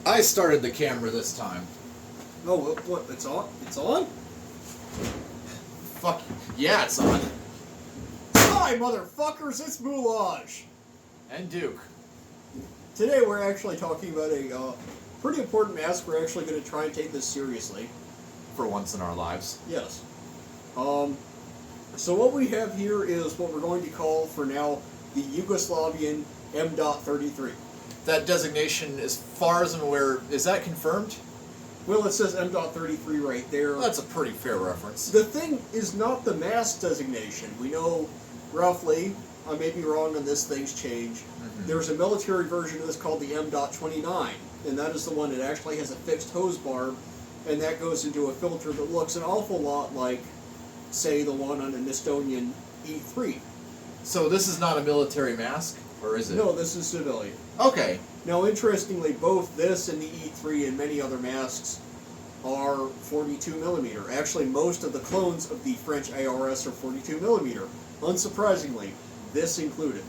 I started the camera this time. Oh, what? It's on? It's on? Fuck. Yeah, it's on. Hi, motherfuckers, it's Moulage. And Duke. Today we're actually talking about a pretty important mask. We're actually going to try and take this seriously. For once in our lives. Yes. So what we have here is what we're going to call, for now, the Yugoslavian M.33. That designation, as far as I'm aware, is that confirmed? Well, it says M.33 right there. Well, that's a pretty fair reference. The thing is not the mask designation. We know roughly, I may be wrong on this, things change. Mm-hmm. There's a military version of this called the M.29, and that is the one that actually has a fixed hose barb, and that goes into a filter that looks an awful lot like, say, the one on an Estonian E3. So this is not a military mask, or is it? No, this is civilian. Okay. Now, interestingly, both this and the E3 and many other masks are 42 millimeter. Actually, most of the clones of the French ARS are 42 millimeter. Unsurprisingly, this included.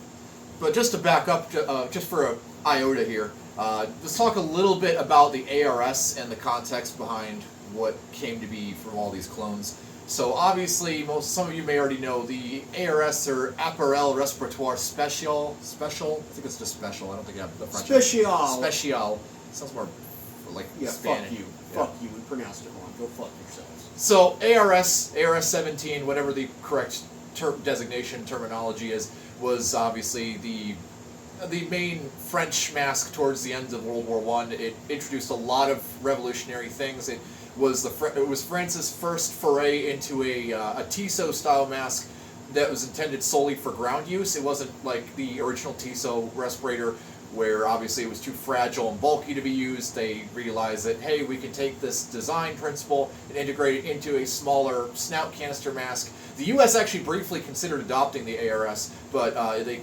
But just to back up, just for an iota here, let's talk a little bit about the ARS and the context behind what came to be from all these clones. So obviously, some of you may already know the ARS, or Appareil Respiratoire Special. I think it's just special. I don't think I have the French. Special. Sounds more like Spanish. Fuck you. Yeah. Fuck you. We pronounced it wrong. Go fuck yourselves. So ARS 17, whatever the correct terminology is, was obviously the main French mask towards the end of World War I. It introduced a lot of revolutionary things. It was France's first foray into a Tissot style mask that was intended solely for ground use. It wasn't like the original Tissot respirator, where obviously it was too fragile and bulky to be used. They realized that, hey, we can take this design principle and integrate it into a smaller snout canister mask. The U.S. actually briefly considered adopting the ARS, but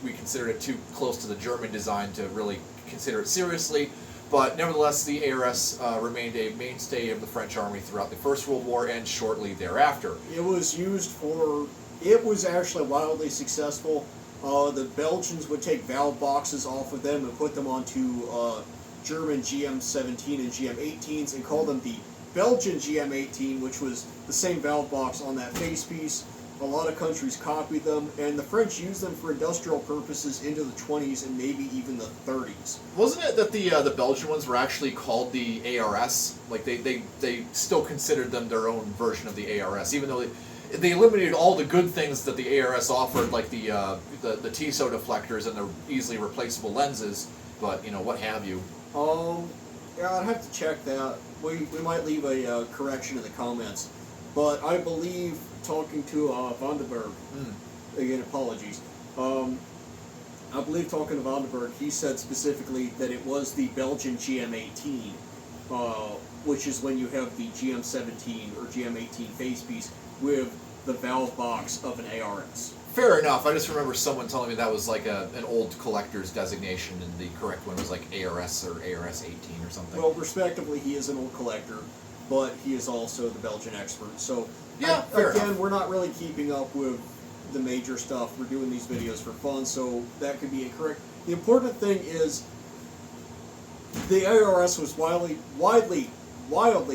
we considered it too close to the German design to really consider it seriously. But nevertheless, the ARS remained a mainstay of the French army throughout the First World War and shortly thereafter. It was used for... It was actually wildly successful. The Belgians would take valve boxes off of them and put them onto German GM-17 and GM-18s and call them the Belgian GM-18, which was the same valve box on that facepiece. A lot of countries copied them, and the French used them for industrial purposes into the 20s and maybe even the 30s. Wasn't it that the Belgian ones were actually called the ARS? Like they still considered them their own version of the ARS, even though they eliminated all the good things that the ARS offered, like the Tissot deflectors and the easily replaceable lenses. But what have you? Yeah, I'd have to check that. We might leave a correction in the comments. But I believe, talking to Vandenberg, again, apologies, I believe talking to Vandenberg, he said specifically that it was the Belgian GM-18, which is when you have the GM-17 or GM-18 facepiece with the valve box of an ARS. Fair enough. I just remember someone telling me that was like an old collector's designation, and the correct one was like ARS or ARS-18 or something. Well, respectively, he is an old collector, but he is also the Belgian expert. So, yeah, again, we're not really keeping up with the major stuff. We're doing these videos for fun, so that could be incorrect. The important thing is the ARS was wildly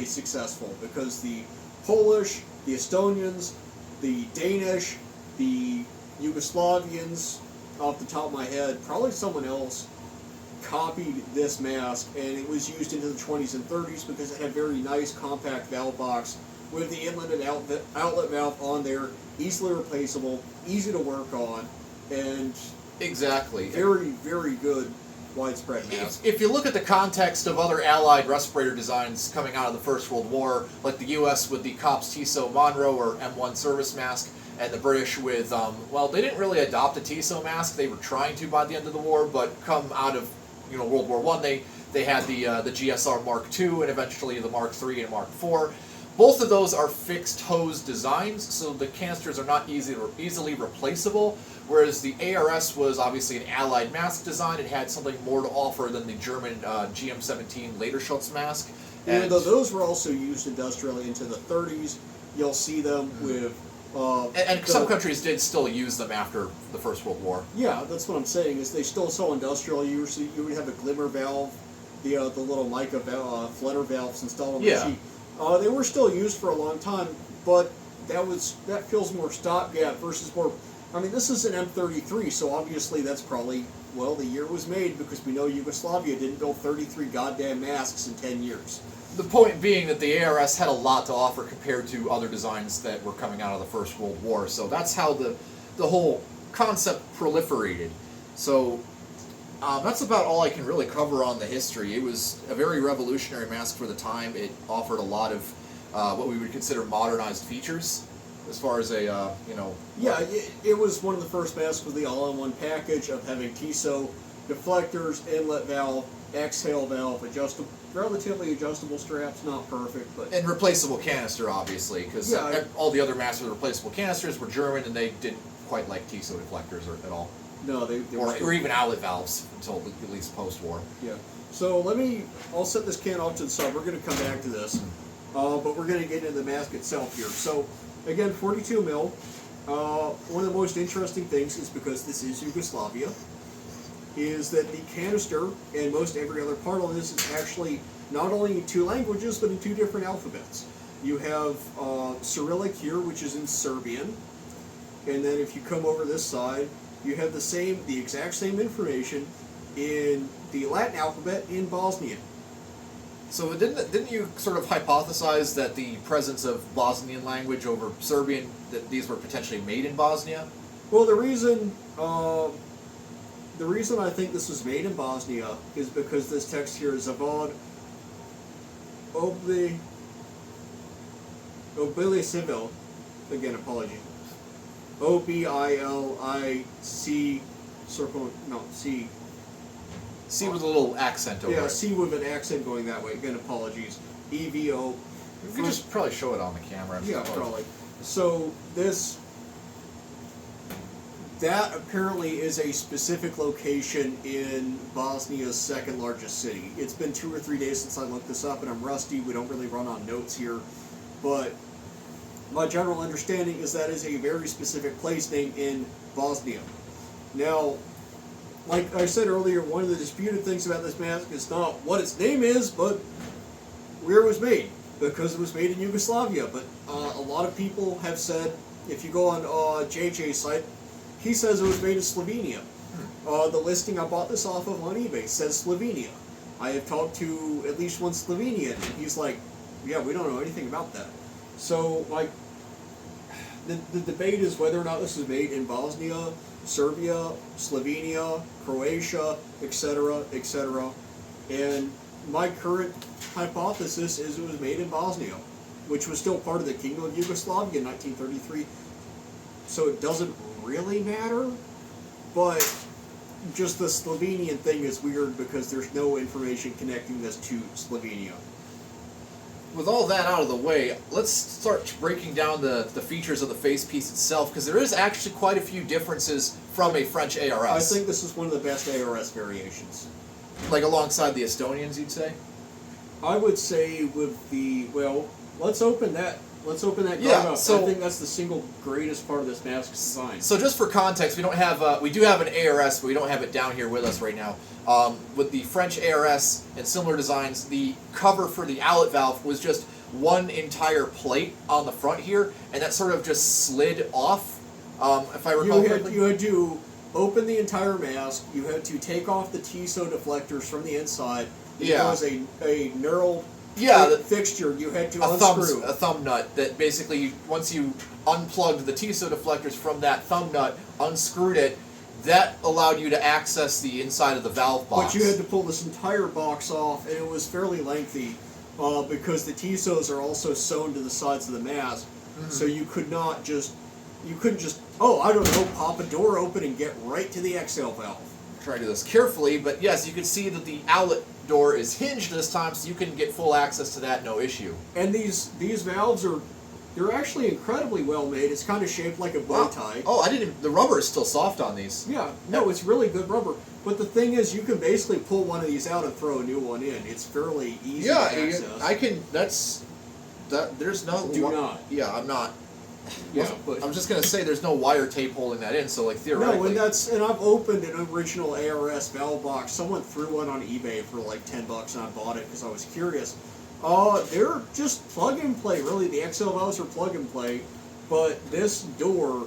successful because the Polish, the Estonians, the Danish, the Yugoslavians, off the top of my head, probably someone else, copied this mask, and it was used into the 20s and 30s because it had very nice compact valve box with the inlet and outlet valve on there, easily replaceable, easy to work on, and exactly very, very good widespread mask. If you look at the context of other Allied respirator designs coming out of the First World War, like the U.S. with the Kops Tissot Monroe or M1 service mask, and the British with, well, they didn't really adopt a Tissot mask. They were trying to by the end of the war, but come out of World War I, they had the GSR Mark II and eventually the Mark III and Mark IV. Both of those are fixed hose designs, so the canisters are not easily replaceable, whereas the ARS was obviously an Allied mask design. It had something more to offer than the German GM-17 Lederschutz mask. And though those were also used industrially into the 30s, you'll see them with... and some countries did still use them after the First World War. Yeah, that's what I'm saying, is they still saw industrial use. You would have a glimmer valve the little mica flutter valves installed on Yeah. the sheet. They were still used for a long time, but that feels more stopgap versus more. I mean, this is an M33, so obviously that's probably, well, the year was made because we know Yugoslavia didn't build 33 goddamn masks in 10 years. The point being that the ARS had a lot to offer compared to other designs that were coming out of the First World War. So that's how the whole concept proliferated. So that's about all I can really cover on the history. It was a very revolutionary mask for the time. It offered a lot of what we would consider modernized features, as far as a Yeah, it was one of the first masks with the all-in-one package of having TISO, deflectors, inlet valve, exhale valve, relatively adjustable straps, not perfect, but and replaceable canister, obviously, because Yeah, all the other masks with replaceable canisters were German, and they didn't quite like TISO deflectors at all, no, they were or even outlet valves until at least post-war. Yeah. So I'll set this can off to the side. We're going to come back to this, but we're going to get into the mask itself here. So again, 42 mil. One of the most interesting things is because this is Yugoslavia, is that the canister and most every other part of this is actually not only in 2 languages, but in 2 different alphabets. You have Cyrillic here, which is in Serbian, and then if you come over this side, you have the exact same information in the Latin alphabet in Bosnian. So didn't you sort of hypothesize that the presence of Bosnian language over Serbian, that these were potentially made in Bosnia? Well, the reason I think this was made in Bosnia is because this text here is Zavod Obilicevic. Again, apology. Obilic circle C. C with a little accent over Yeah, it. C with an accent going that way. Again, apologies. EVO. You could just probably show it on the camera. Yeah, probably. So that apparently is a specific location in Bosnia's 2nd largest city. It's been 2 or 3 days since I looked this up, and I'm rusty. We don't really run on notes here, but my general understanding is that is a very specific place name in Bosnia. Now, like I said earlier, one of the disputed things about this mask is not what its name is, but where it was made, because it was made in Yugoslavia. But a lot of people have said, if you go on JJ's site, he says it was made in Slovenia. The listing I bought this off of on eBay says Slovenia. I have talked to at least one Slovenian, and he's like, yeah, we don't know anything about that. So, like, the debate is whether or not this was made in Bosnia, Serbia, Slovenia, Croatia, etc., etc. And my current hypothesis is it was made in Bosnia, which was still part of the Kingdom of Yugoslavia in 1933. So it doesn't really matter, but just the Slovenian thing is weird because there's no information connecting this to Slovenia. With all that out of the way, let's start breaking down the features of the face piece itself, because there is actually quite a few differences from a French ARS. I think this is one of the best ARS variations. Like alongside the Estonians, you'd say? I would say with the, well, let's open that Yeah, card up. so- I think that's the single greatest part of this mask's design. So just for context, we do have an ARS, but we don't have it down here with us right now. With the French ARS and similar designs, the cover for the outlet valve was just one entire plate on the front here, and that sort of just slid off, if I recall correctly. You had to open the entire mask, you had to take off the TISO deflectors from the inside. Yeah. There was a knurled Yeah, fixture you had to a unscrew. thumb nut that basically, once you unplugged the TISO deflectors from that thumb nut, unscrewed it, that allowed you to access the inside of the valve box. But you had to pull this entire box off, and it was fairly lengthy because the TISOs are also sewn to the sides of the mask, so you couldn't just, pop a door open and get right to the exhale valve. Try to do this carefully, but yes, you can see that the outlet door is hinged this time, so you can get full access to that, no issue. And these valves they're actually incredibly well made. It's kind of shaped like a bow tie. Oh, the rubber is still soft on these. Yeah, no, it's really good rubber. But the thing is, you can basically pull one of these out and throw a new one in. It's fairly easy to access. I can. There's no. Do not. Yeah, I'm not. Yeah, but I'm just gonna say there's no wire tape holding that in, so like theoretically. no, and I've opened an original ARS valve box. Someone threw one on eBay for like $10, and I bought it because I was curious. They're just plug and play. Really, the XL valves are plug and play, but this door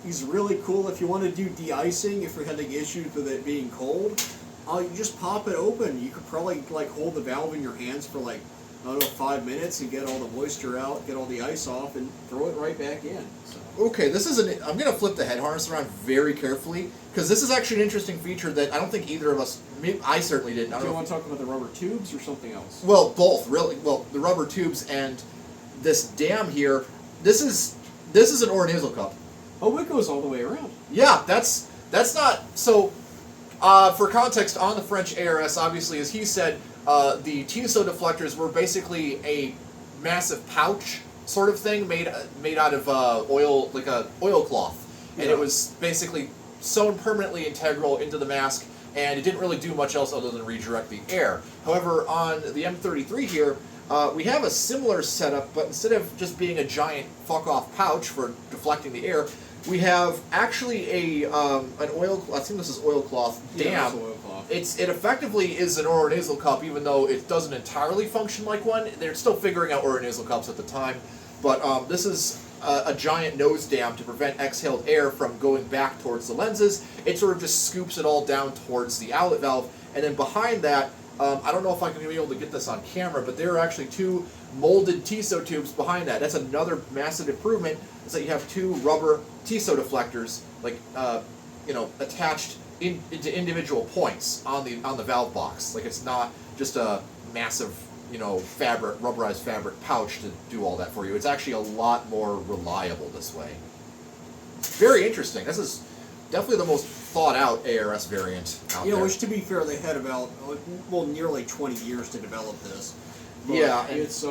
is really cool if you want to do de-icing. If you're having issues with it being cold, you just pop it open. You could probably like hold the valve in your hands for like, I don't know, 5 minutes and get all the moisture out, get all the ice off, and throw it right back in. So. Okay, I'm going to flip the head harness around very carefully, because this is actually an interesting feature that I don't think either of us, I certainly didn't. Do you want to talk about the rubber tubes or something else? Well, both, really. Well, the rubber tubes and this dam here, this is an ore-nasal cup. Oh, it goes all the way around. Yeah, that's not, so, for context, on the French ARS, obviously, as he said, the Tissot deflectors were basically a massive pouch sort of thing made out of oil, like a oilcloth, and it was basically sewn permanently integral into the mask, and it didn't really do much else other than redirect the air. However, on the M33 here, we have a similar setup, but instead of just being a giant fuck-off pouch for deflecting the air, we have actually an oil. I think this is oilcloth dam. Yeah, it's oilcloth. It effectively is an oronasal cup, even though it doesn't entirely function like one. They're still figuring out oronasal cups at the time, but this is a giant nose dam to prevent exhaled air from going back towards the lenses. It sort of just scoops it all down towards the outlet valve, and then behind that, I don't know if I'm going to be able to get this on camera, but there are actually two molded Tissot tubes behind that. That's another massive improvement, is that you have two rubber Tissot deflectors, like attached into individual points on the valve box. Like, it's not just a massive rubberized fabric pouch to do all that for you. It's actually a lot more reliable this way. Very interesting. This is definitely the most thought out ARS variant out there. Which, to be fair, they had about nearly 20 years to develop this. But yeah, it's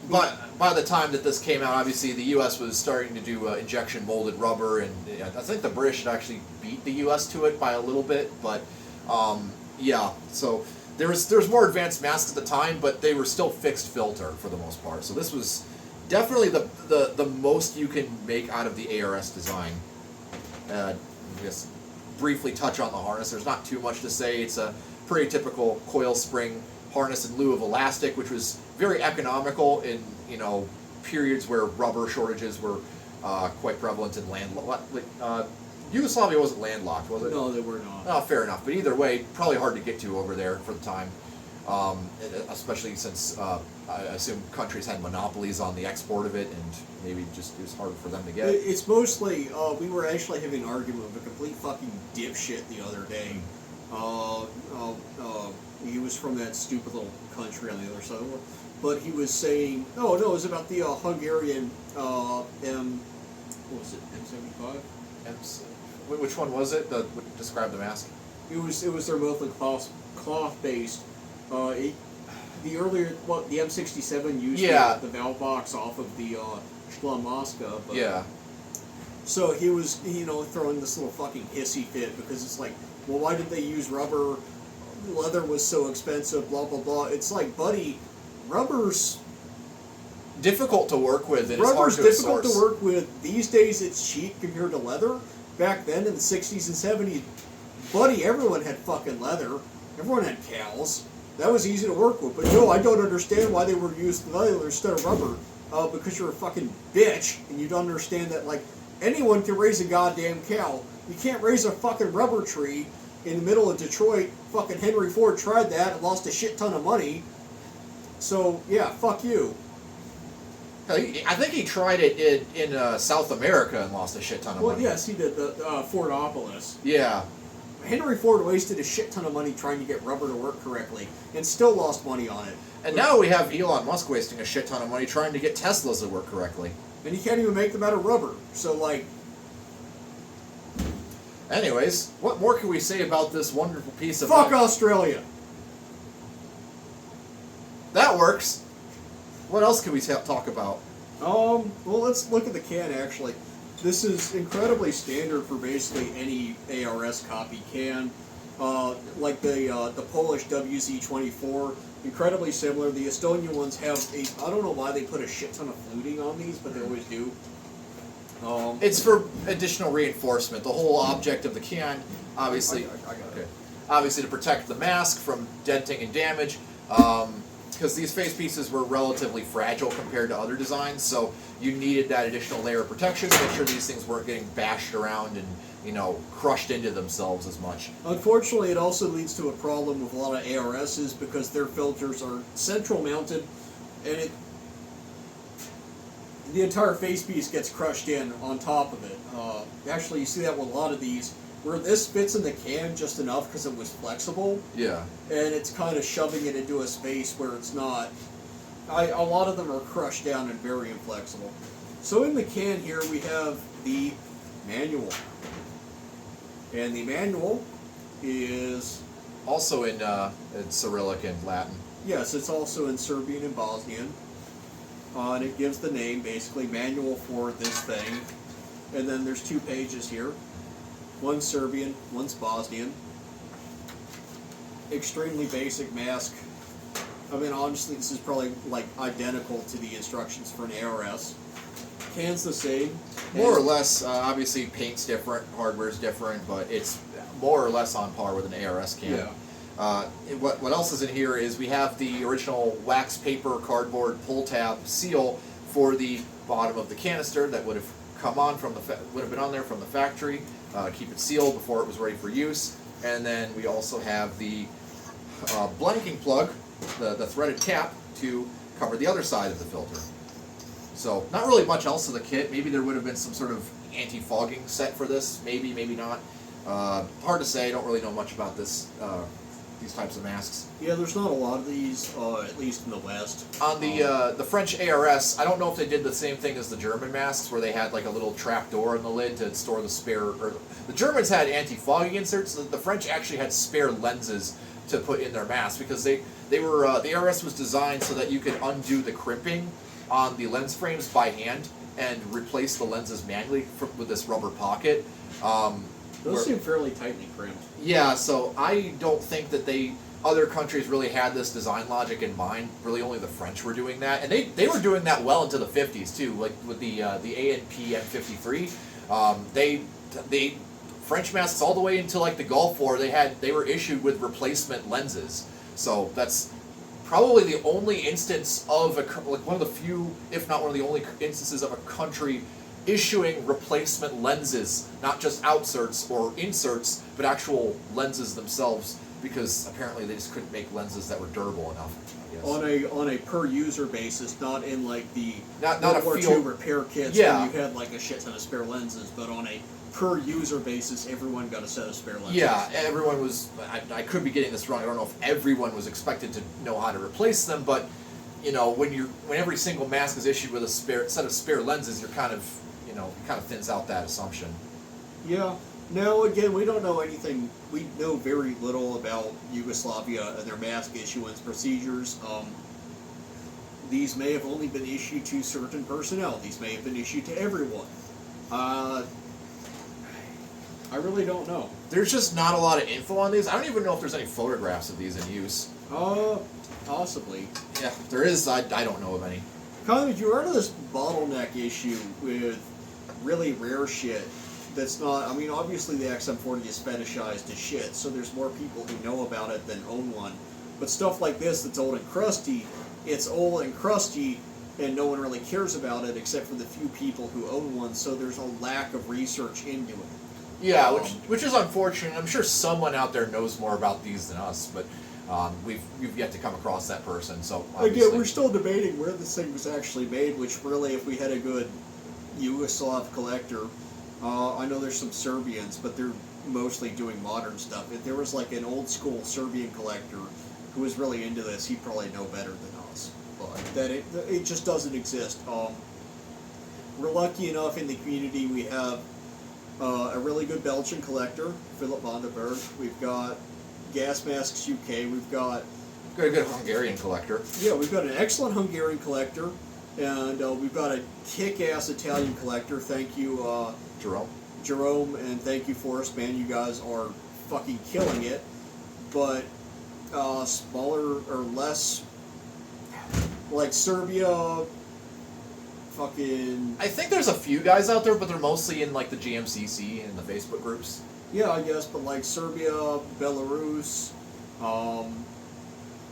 But by the time that this came out, obviously the U.S. was starting to do injection molded rubber, and I think the British had actually beat the U.S. to it by a little bit. But so there's more advanced masks at the time, but they were still fixed filter for the most part. So this was definitely the most you can make out of the ARS design. Just briefly touch on the harness. There's not too much to say. It's a pretty typical coil spring harness in lieu of elastic, which was very economical in periods where rubber shortages were quite prevalent in Yugoslavia wasn't landlocked, was it? No, they were not. Oh, fair enough. But either way, probably hard to get to over there for the time, especially since I assume countries had monopolies on the export of it, and maybe just it was hard for them to get. It's mostly, we were actually having an argument with a complete fucking dipshit the other day. He was from that stupid little country on the other side of the world. But he was saying, it was about the Hungarian what was it, M75? Which one was it? Describe the mask. It was their mostly cloth based. The M67 used the valve box off of the Schlamaska. Yeah. So he was, throwing this little fucking hissy fit because it's like, well, why did they use rubber? Leather was so expensive, blah, blah, blah. It's like, buddy, rubber's difficult to work with, and it's hard to difficult to work with. These days it's cheap compared to leather. Back then in the 60s and 70s, buddy, everyone had fucking leather. Everyone had cows. That was easy to work with. But no, I don't understand why they were using leather instead of rubber. Because you're a fucking bitch, and you don't understand that, like, anyone can raise a goddamn cow. You can't raise a fucking rubber tree in the middle of Detroit. Fucking Henry Ford tried that and lost a shit ton of money. So, yeah, fuck you. I think he tried it in South America and lost a shit ton of money. Well, yes, he did, the Fordopolis. Yeah. Henry Ford wasted a shit ton of money trying to get rubber to work correctly, and still lost money on it. And now we have Elon Musk wasting a shit ton of money trying to get Teslas to work correctly. And he can't even make them out of rubber. So, like... Anyways, what more can we say about this wonderful piece of... Fuck Australia! That works. What else can we talk about? Well, let's look at the can, actually. This is incredibly standard for basically any ARS copy can. Like the Polish WZ-24, incredibly similar. The Estonian ones have I don't know why they put a shit ton of fluting on these, but they always do. It's for additional reinforcement. The whole object of the can, obviously, I got it. obviously to protect the mask from denting and damage, because these face pieces were relatively fragile compared to other designs, so you needed that additional layer of protection to make sure these things weren't getting bashed around and, you know, crushed into themselves as much. Unfortunately, it also leads to a problem with a lot of ARSs because their filters are central mounted, and the entire face piece gets crushed in on top of it. Actually, you see that with a lot of these, where this fits in the can just enough because it was flexible, Yeah. and it's kind of shoving it into a space where it's not. A lot of them are crushed down and very inflexible. So in the can here we have the manual. And the manual is... Also in Cyrillic and Latin. Yes, it's also in Serbian and Bosnian. And it gives the name, basically, manual for this thing. And then there's 2 pages here. One's Serbian, one's Bosnian. Extremely basic mask. I mean, honestly, this is probably, like, identical to the instructions for an ARS. Can's the same. More or less, obviously paint's different, hardware's different, but it's more or less on par with an ARS can. Yeah. What else is in here is we have the original wax paper cardboard pull tab seal for the bottom of the canister that would have come on from would have been on there from the factory. Keep it sealed before it was ready for use. And then we also have the blanking plug, the threaded cap to cover the other side of the filter. So not really much else to the kit. Maybe there would have been some sort of anti-fogging set for this. Maybe, maybe not. Hard to say. I don't really know much about this. These types of masks. Yeah, there's not a lot of these, at least in the West. On the French ARS, I don't know if they did the same thing as the German masks, where they had like a little trap door in the lid to store the spare. Or the Germans had anti-fogging inserts. The French actually had spare lenses to put in their masks because they were the ARS was designed so that you could undo the crimping on the lens frames by hand and replace the lenses manually with this rubber pocket. Those seem fairly tightly crimped. Yeah, so I don't think that other countries really had this design logic in mind. Really, only the French were doing that, and they were doing that well into the 50s too. Like with the A&P M.33, they French masks all the way until like the Gulf War. They were issued with replacement lenses. So that's probably the only instance of one of the few, if not one of the only instances of a country issuing replacement lenses, not just outserts or inserts, but actual lenses themselves, because apparently they just couldn't make lenses that were durable enough, I guess. On a per user basis, not in like the Not World a War II field repair kits Yeah. where you had like a shit ton of spare lenses, but on a per user basis, everyone got a set of spare lenses. Yeah, everyone was. I could be getting this wrong. I don't know if everyone was expected to know how to replace them, but you know, when every single mask is issued with a set of spare lenses, you're kind of thins out that assumption. Yeah. No, again, we don't know anything. We know very little about Yugoslavia and their mask issuance procedures. These may have only been issued to certain personnel. These may have been issued to everyone. I really don't know. There's just not a lot of info on these. I don't even know if there's any photographs of these in use. Possibly. Yeah, if there is. I don't know of any. Kind of, you run into this bottleneck issue with really rare shit that's not. I mean, obviously the XM40 is fetishized as shit, so there's more people who know about it than own one. But stuff like this that's old and crusty, it's old and crusty, and no one really cares about it except for the few people who own one, so there's a lack of research into it. Yeah, which is unfortunate. I'm sure someone out there knows more about these than us, but we've yet to come across that person. So again, we're still debating where this thing was actually made. Which really, if we had a good Yugoslav collector, I know there's some Serbians, but they're mostly doing modern stuff. If there was like an old school Serbian collector who was really into this, he'd probably know better than us. But that it just doesn't exist. We're lucky enough in the community we have a really good Belgian collector, Philip van den Berg. We've got Gas Masks UK. We've got a good Hungarian collector. Yeah, we've got an excellent Hungarian collector, and we've got a kick-ass Italian collector. Thank you, Jerome, and thank you, Forrest. Man, you guys are fucking killing it. But smaller or less, like Serbia, fucking... I think there's a few guys out there, but they're mostly in like the GMCC and the Facebook groups. Yeah, I guess, but like Serbia, Belarus,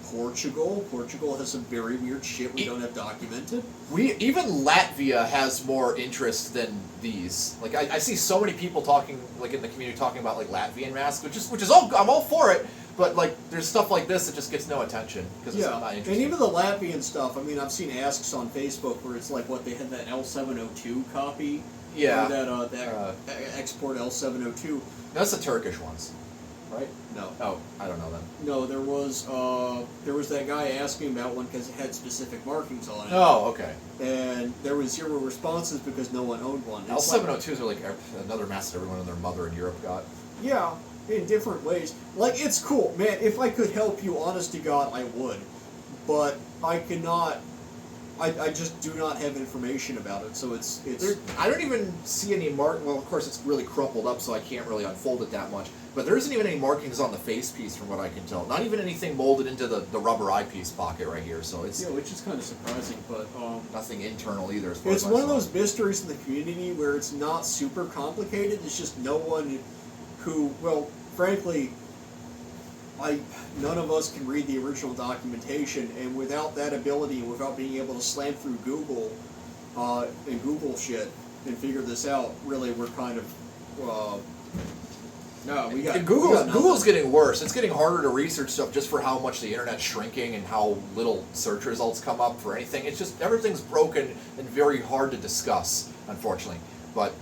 Portugal. Portugal has some very weird shit we don't have documented. Even Latvia has more interest than these. Like I see so many people talking, like in the community, talking about like Latvian masks, which is all I'm all for it. But like there's stuff like this that just gets no attention because it's not interesting. And even the Latvian stuff. I mean, I've seen asks on Facebook where it's like what they had that L702 copy. Yeah. Or that export L702. That's the Turkish ones, right? No. Oh, I don't know them. No, there was that guy asking about one because it had specific markings on it. Oh, okay. And there was 0 responses because no one owned one. L702s are like another mask that everyone and their mother in Europe got. Yeah, in different ways. Like, it's cool. Man, if I could help you, honest to God, I would. But I cannot... I just do not have information about it, so it's... I don't even see any well, of course it's really crumpled up, so I can't really unfold it that much, but there isn't even any markings on the face piece from what I can tell. Not even anything molded into the rubber eyepiece pocket right here, so it's... Yeah, which is kind of surprising, but... nothing internal either, as far as it's one of those mysteries in the community where it's not super complicated, it's just no one who, well, frankly... none of us can read the original documentation, and without that ability, and without being able to slam through Google and Google shit and figure this out, really, we're kind of no, we got Google's getting worse. It's getting harder to research stuff just for how much the internet's shrinking and how little search results come up for anything. It's just everything's broken and very hard to discuss, unfortunately. But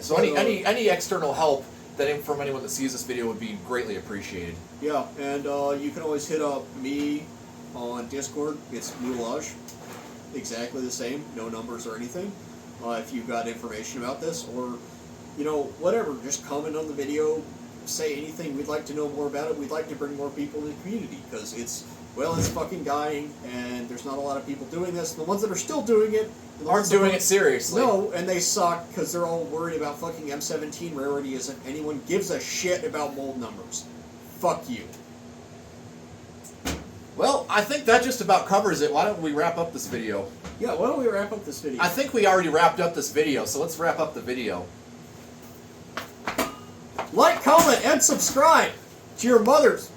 so any external help from anyone that sees this video would be greatly appreciated. Yeah, and you can always hit up me on Discord. It's Moulage. Exactly the same, no numbers or anything. If you've got information about this, or, you know, whatever, just comment on the video, say anything. We'd like to know more about it. We'd like to bring more people in the community, because it's fucking dying, and there's not a lot of people doing this. The ones that are still doing it aren't doing it seriously. No, and they suck because they're all worried about fucking M17 rarity as if anyone gives a shit about mold numbers. Fuck you. Well, I think that just about covers it. Why don't we wrap up this video? Yeah, why don't we wrap up this video? I think we already wrapped up this video, so let's wrap up the video. Like, comment, and subscribe to your mothers.